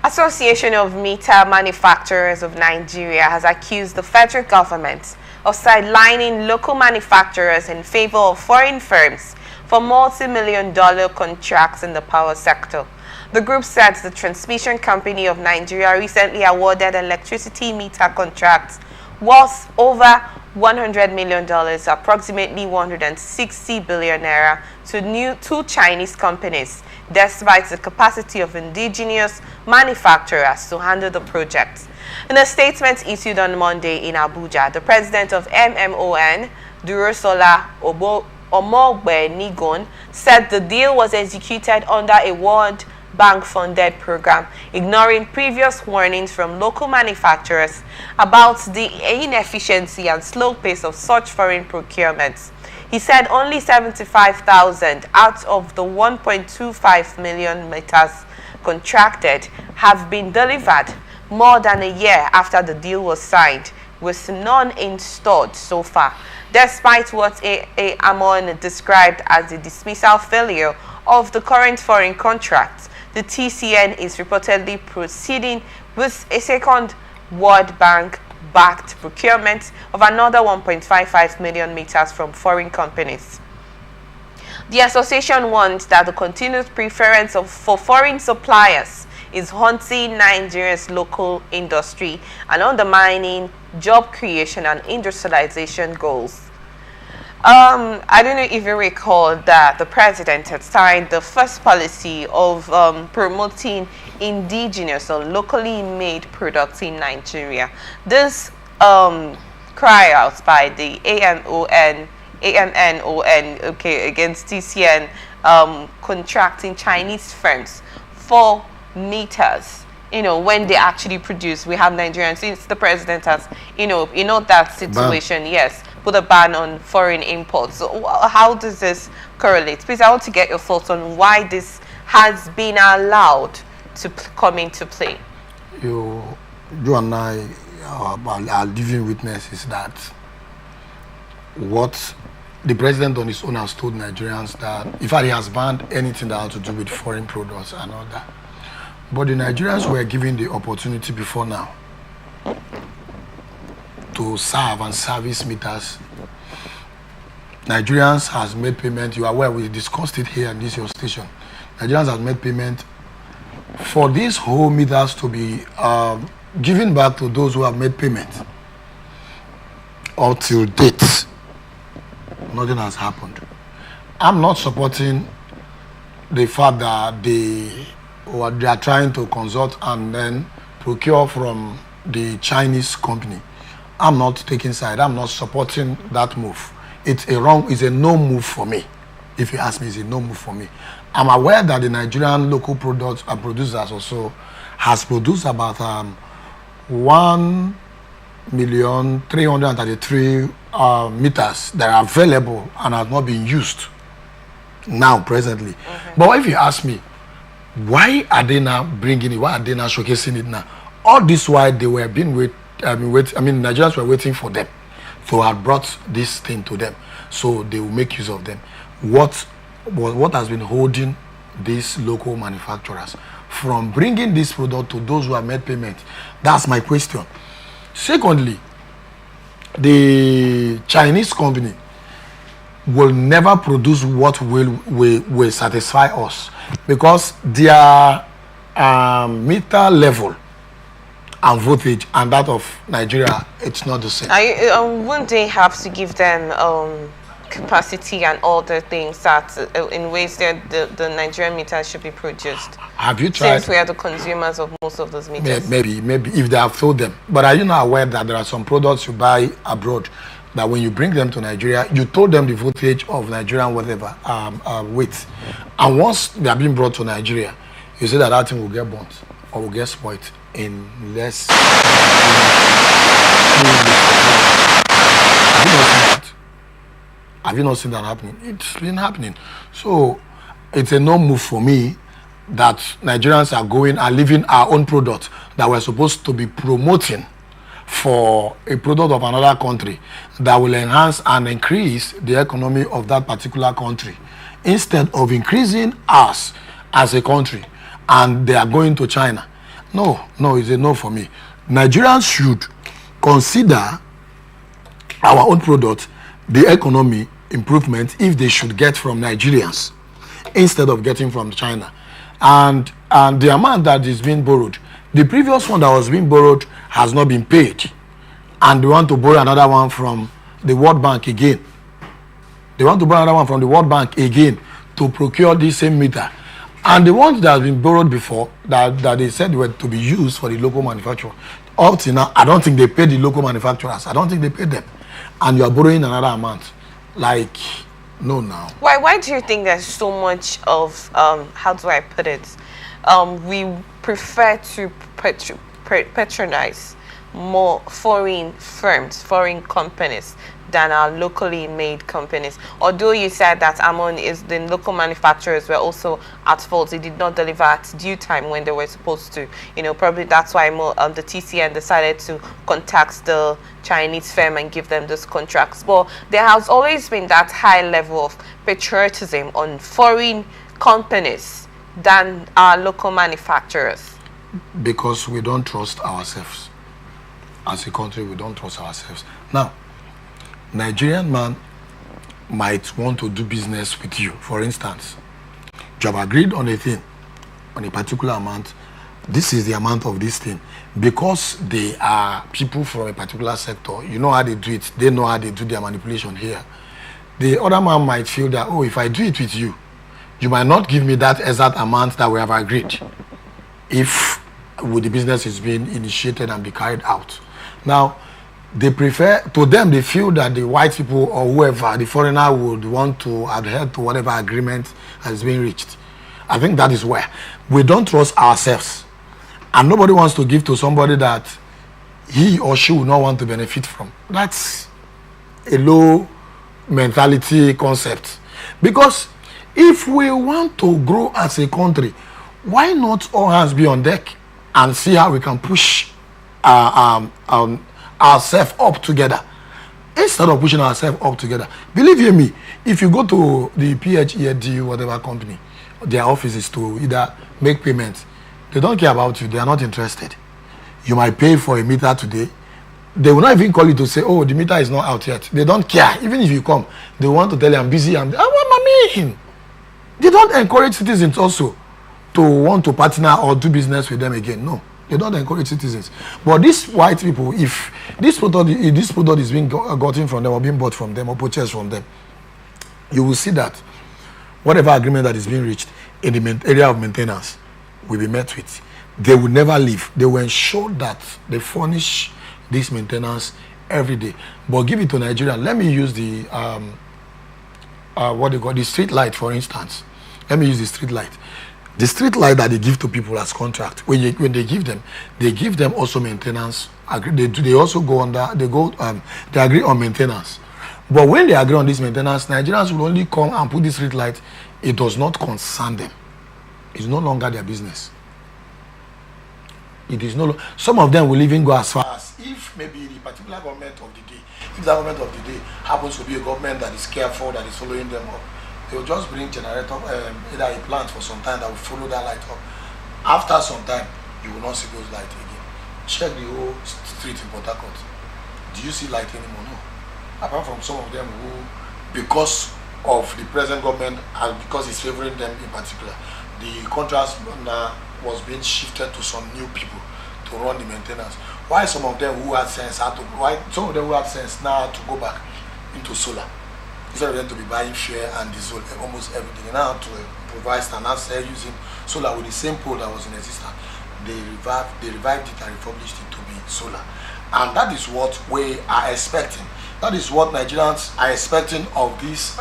Association of Meter Manufacturers of Nigeria has accused the federal government of sidelining local manufacturers in favor of foreign firms for multi-million-dollar contracts in the power sector. The group said the Transmission Company of Nigeria recently awarded electricity meter contracts worth over $100 million, approximately 160 billion naira, to two Chinese companies, despite the capacity of indigenous manufacturers to handle the project. In a statement issued on Monday in Abuja, the president of MMON, Durosola Omogbe Nigon, said the deal was executed under a World Bank-funded program, ignoring previous warnings from local manufacturers about the inefficiency and slow pace of such foreign procurements. He said only 75,000 out of the 1.25 million meters contracted have been delivered more than a year after the deal was signed, with none installed so far, despite what Ammon described as the dismissal failure of the current foreign contract. The TCN is reportedly proceeding with a second World Bank-backed procurement of another 1.55 million meters from foreign companies. The association warns that the continued preference for foreign suppliers is haunting Nigeria's local industry and undermining job creation and industrialization goals. I don't know if you recall that the president had signed the first policy of promoting indigenous or locally made products in Nigeria. This cry out by the AMMON, against TCN contracting Chinese firms for meters. When they actually produce, we have Nigerians. Since the president has, that situation, yes, put a ban on foreign imports. So how does this correlate? Please, I want to get your thoughts on why this has been allowed to come into play. You and I are living witnesses that what the president on his own has told Nigerians that, in fact, he has banned anything that has to do with foreign products and all that. But the Nigerians were given the opportunity before now to serve and service meters. Nigerians has made payment. You are aware, we discussed it here in this your station. Nigerians has made payment for these whole meters to be given back to those who have made payment. Until date, nothing has happened. I'm not supporting the fact that they are trying to consult and then procure from the Chinese company. I'm not taking side. I'm not supporting that move. It's a no move for me. If you ask me, it's a no move for me. I'm aware that the Nigerian local products and producers also has produced about 1,333,000 meters that are available and have not been used now presently. But if you ask me, why are they now bringing it? Why are they now showcasing it now? All this while they were being Nigerians were waiting for them to have brought this thing to them, so they will make use of them. What has been holding these local manufacturers from bringing this product to those who have made payment? That's my question. Secondly, the Chinese company will never produce what will satisfy us, because their meter level and voltage and that of Nigeria, it's not the same. Wouldn't they have to give them capacity and all the things that in ways that the Nigerian meters should be produced? Have you tried? Since we are the consumers of most of those meters. Maybe if they have told them. But are you not aware that there are some products you buy abroad that when you bring them to Nigeria, you told them the voltage of Nigerian whatever weight, and once they are being brought to Nigeria, you say that thing will get burnt or will get spoiled in less. Have you not seen that happening? It's been happening. So it's a no move for me that Nigerians are leaving our own product that we're supposed to be promoting for a product of another country that will enhance and increase the economy of that particular country, instead of increasing us as a country, and they are going to China. No, it's a no for me. Nigerians should consider our own product, the economy improvement, if they should get from Nigerians instead of getting from China. And the amount that is being borrowed, the previous one that was being borrowed has not been paid. And they want to borrow another one from the World Bank again. They want to borrow another one from the World Bank again to procure this same meter. And the ones that have been borrowed before, that they said were to be used for the local manufacturer, up till now, I don't think they paid the local manufacturers. I don't think they paid them. And you are borrowing another amount. Like, no now. Why do you think there's so much of, how do I put it? We prefer to patronize more foreign firms, foreign companies than our locally made companies. Although you said that Ammon is the local manufacturers were also at fault. They did not deliver at due time when they were supposed to. You know, probably that's why the TCN decided to contact the Chinese firm and give them those contracts. But there has always been that high level of patriotism on foreign companies than our local manufacturers. Because we don't trust ourselves. As a country, we don't trust ourselves. Now, Nigerian man might want to do business with you. For instance, you have agreed on a thing, on a particular amount. This is the amount of this thing. Because they are people from a particular sector, you know how they do it. They know how they do their manipulation here. The other man might feel that, oh, if I do it with you, you might not give me that exact amount that we have agreed. If the business is being initiated and be carried out. Now, they prefer, to them, they feel that the white people or whoever, the foreigner, would want to adhere to whatever agreement has been reached. I think that is where we don't trust ourselves. And nobody wants to give to somebody that he or she will not want to benefit from. That's a low mentality concept. Because if we want to grow as a country, why not all hands be on deck and see how we can push ourselves up together instead of pushing ourselves up together? Believe you me, if you go to the PHED, whatever company, their office is to either make payments, they don't care about you. They are not interested. You might pay for a meter today. They will not even call you to say, oh, the meter is not out yet. They don't care. Even if you come, they want to tell you, I'm busy. What I mean? They don't encourage citizens also to want to partner or do business with them again. No, they don't encourage citizens. But these white people, if this product is being gotten from them or being bought from them or purchased from them, you will see that whatever agreement that is being reached in the area of maintenance will be met with. They will never leave. They will ensure that they furnish this maintenance every day. But give it to Nigeria. Let me use the what they call the street light, for instance. Let me use the street light. The street light that they give to people as contract, when they give them also maintenance. They also go under. They agree on maintenance. But when they agree on this maintenance, Nigerians will only come and put this street light. It does not concern them. It's no longer their business. It is no. Some of them will even go as far as, if maybe the particular government of the day, if the government of the day happens to be a government that is careful, that is following them up, they will just bring generator, either a plant for some time that will follow that light up. After some time, you will not see those lights again. Check the whole street in Port Harcourt. Do you see light anymore? No. Apart from some of them who, because of the present government and because it's favoring them in particular, the contrast now was being shifted to some new people to run the maintenance. Why some of them who had sense now to go back into solar? Instead of them to be buying fuel and diesel almost everything, now to provide standard cell using solar with the same pole that was in existence. They revived it and republished it to be solar. And that is what we are expecting. That is what Nigerians are expecting of these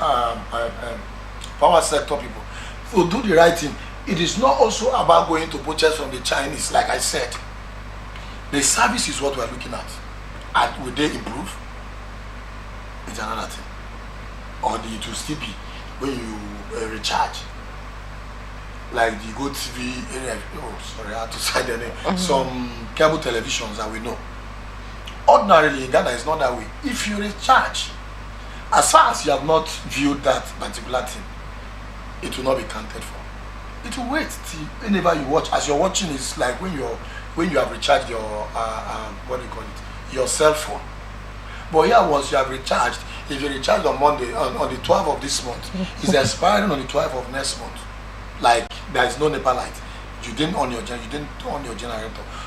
power sector people. To do the right thing. It is not also about going to purchase from the Chinese, like I said. The service is what we are looking at. And will they improve? It's another thing. Or it will still be when you recharge. Like the Go TV area, I have to say the name. Some cable televisions that we know. Ordinarily in Ghana, it's not that way. If you recharge, as far as you have not viewed that particular thing, it will not be counted for. It will wait till whenever you watch. As you're watching, it's like when you're when you have recharged your what do you call it, your cell phone. But here, once you have recharged, if you recharge on Monday, on the 12th of this month, it's expiring on the 12th of next month. Like there is no NEPA light. You didn't on your generator.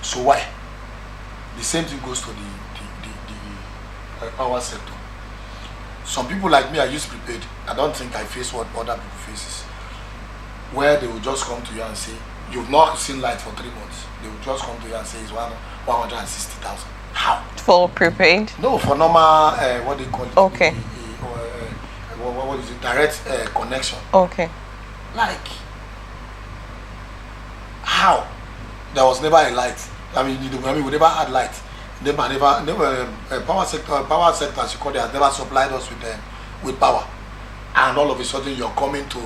So why? The same thing goes to the power sector. Some people like me, I use prepaid. I don't think I face what other people faces. Where they will just come to you and say, you've not seen light for 3 months. They will just come to you and say it's 160,000. How? For prepaid? No, for normal, what they call it. Okay. What is it? Direct connection. Okay. Like, how? There was never a light. I mean, we never had light. Power sector, as you call it, has never supplied us with power. And all of a sudden, you're coming to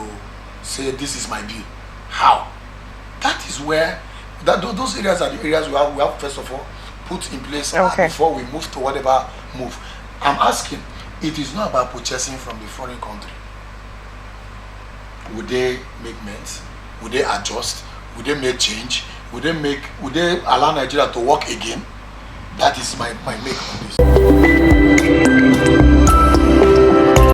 say, this is my bill. How? That is where, those areas are the areas we have first of all, put in place before we move to whatever move. I'm asking, it is not about purchasing from the foreign country. Would they make amends? Would they adjust? Would they make change? Would they allow Nigeria to work again? That is my make on this.